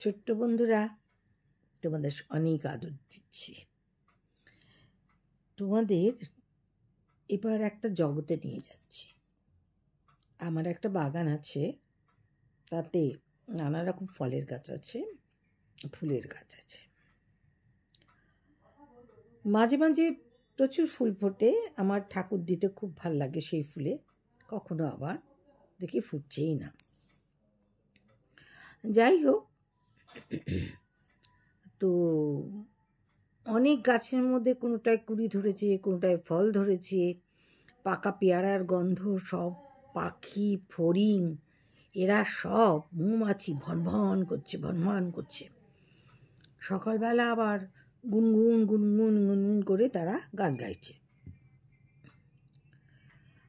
ছোট্ট বন্ধুরা, তোমাদের অনেক আদর দিচ্ছি। তোমাদের এবার একটা জগতে নিয়ে যাচ্ছি। আমার একটা বাগান আছে, তাতে নানা রকম ফলের গাছ আছে, ফুলের গাছ আছে। মাঝে মাঝে প্রচুর ফুল ফোটে। আমার ঠাকুর দিতে খুব ভাল লাগে সেই ফুলে। কখনো আবার দেখি ফুটছেই না। যাই হোক, তো অনেক গাছের মধ্যে কোনোটায় কুড়ি ধরেছে, কোনোটায় ফল ধরেছে। পাকা পেয়ারার গন্ধ, সব পাখি ফড়িং এরা সব মৌমাছি ভনভন করছে ভনভন করছে। সকালবেলা আবার গুনগুন গুনগুন গুনগুন করে তারা গান গাইছে।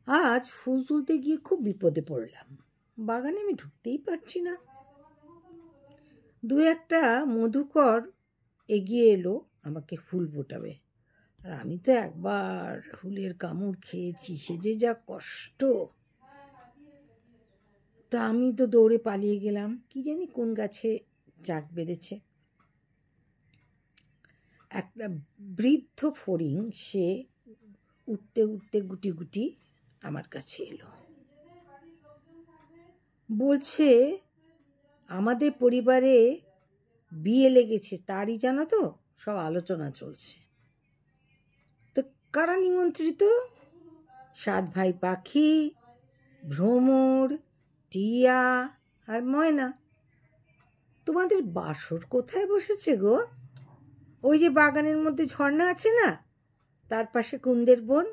আজ ফুল তুলতে গিয়ে খুব বিপদে পড়লাম। বাগানে আমি ঢুকতেই পারছি না। দু একটা মধুকর এগিয়ে এলো আমাকে ফুল ফোটাবে, আর আমি তো একবার ফুলের কামড় খেয়েছি, সে যে যা কষ্ট। তা আমি তো দৌড়ে পালিয়ে গেলাম। কি জানি কোন গাছে চাক বেঁধেছে। একটা বৃদ্ধ ফড়িং, সে উঠতে উঠতে গুটি গুটি আমার কাছে এলো। বলছে, আমাদের পরিবারে বিয়ে লেগেছে, তারই জানো তো সব আলোচনা চলছে। তো কারা নিমন্ত্রিত? 7 ভাই পাখি, ভ্রমর, টিয়া আর ময়না। তোমাদের বাসর কোথায় বসেছে গো? ওই যে বাগানের মধ্যে ঝর্ণা আছে না, তার পাশে কুন্দের বন,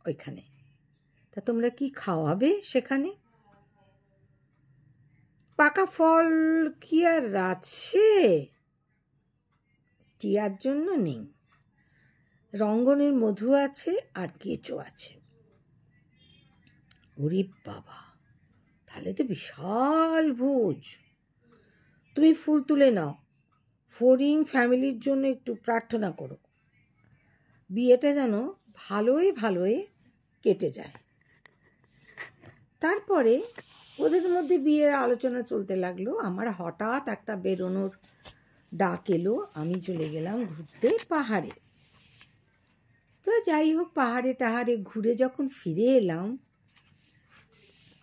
ওইখানে। তা তোমরা কি খাওয়াবে সেখানে? পাকা ফল কি আর আছে? টিয়ার জন্য নেই। রঙ্গনের মধু আছে আর কেঁচো আছে। ওরে বাবা, তাহলে তো বিশাল ভোজ। তুমি ফুল তুলে নাও, ফড়িং ফ্যামিলির জন্য একটু প্রার্থনা করো, বিয়েটা যেন ভালোই ভালোই কেটে যায়। তারপরে ওদের মধ্যে বিয়ের আলোচনা চলতে লাগলো। আমার হঠাৎ একটা বেরোনোর ডাক এলো। আমি চলে গেলাম ঘুরতে পাহাড়ে। তো যাই হোক, পাহাড়ে টাহাড়ে ঘুরে যখন ফিরে এলাম,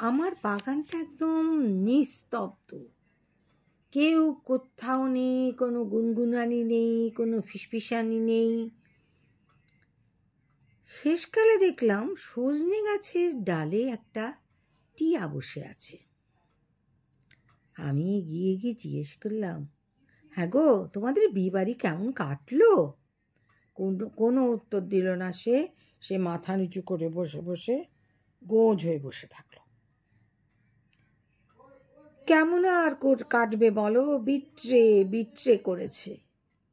আমার বাগানটা একদম নিস্তব্ধ। কেউ কোথাও নেই, কোনো গুনগুনানি নেই, কোনো ফিসফিসানি নেই। শেষকালে দেখলাম সজনে গাছের ডালে একটা টিয়া বসে আছে। আমি গিয়ে জিজ্ঞেস করলাম, হ্যাঁ গো, তোমাদের বিয়ে বাড়ি কেমন কাটলো? কোনো উত্তর দিল না। সে মাথা নিচু করে বসে বসে গোঁজ হয়ে বসে থাকলো। কেমন আর কাটবে বলো? বিট্রে বিট্রে করেছে।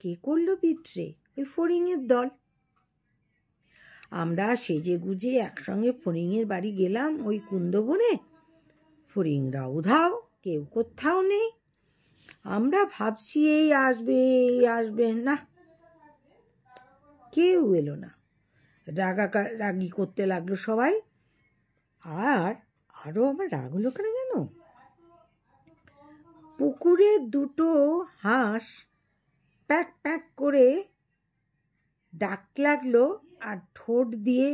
কে করলো বিট্রে? ওই ফড়িংয়ের দল। আমরা সেজে গুজে একসঙ্গে ফড়িংয়ের বাড়ি গেলাম ওই কুন্দবনে। ফড়িংরা উধাও, কেউ কোথাও নেই। আমরা ভাবছি এই আসবে, না, কেউ এলো না। রাগি করতে লাগলো সবাই। আরও আমার রাগ হলো কেন জানো? পুকুরে দুটো হাঁস প্যাক প্যাক করে ডাক লাগলো, আর ঠোঁট দিয়ে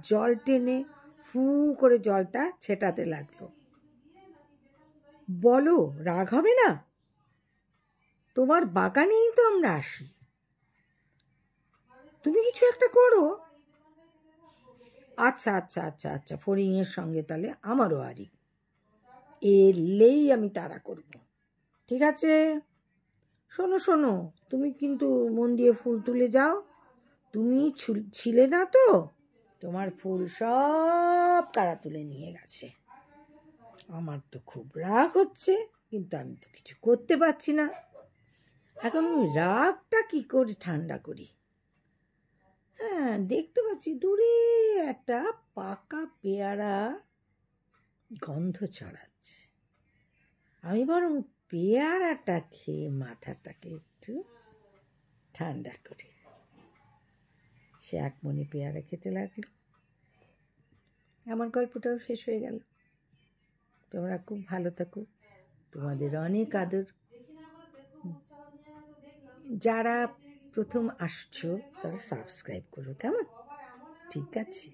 জল টেনে ফু করে জলটা ছেটাতে লাগলো। বলো, রাগ হবে না? তোমার বাগানেই তো আমরা আসি, তুমি কিছু একটা করো। আচ্ছা আচ্ছা আচ্ছা আচ্ছা, ফড়িংয়ের সঙ্গে তাহলে আমারও আরি, এলেই আমি তাড়া করব। ঠিক আছে, শোনো, তুমি কিন্তু মন দিয়ে ফুল তুলে যাও। তুমি ছিলে না তো, তোমার ফুল সব তারা তুলে নিয়ে গেছে। আমার তো খুব রাগ হচ্ছে, কিন্তু আমি তো কিছু করতে পারছি না। এখন রাগটা কি করে ঠান্ডা করি? হ্যাঁ, দেখতে পাচ্ছি দূরে একটা পাকা পেয়ারা গন্ধ ছড়াচ্ছে। আমি বরং পেয়ারাটা খেয়ে মাথাটাকে একটু ঠান্ডা করি। সে এক মনে পেয়ারা খেতে লাগলো। আমার গল্পটাও শেষ হয়ে গেল। তোমরা খুব ভালো থাকো। তোমাদের অনেক আদর। যারা প্রথম আসছো তারা সাবস্ক্রাইব করো, কেমন? ঠিক আছে।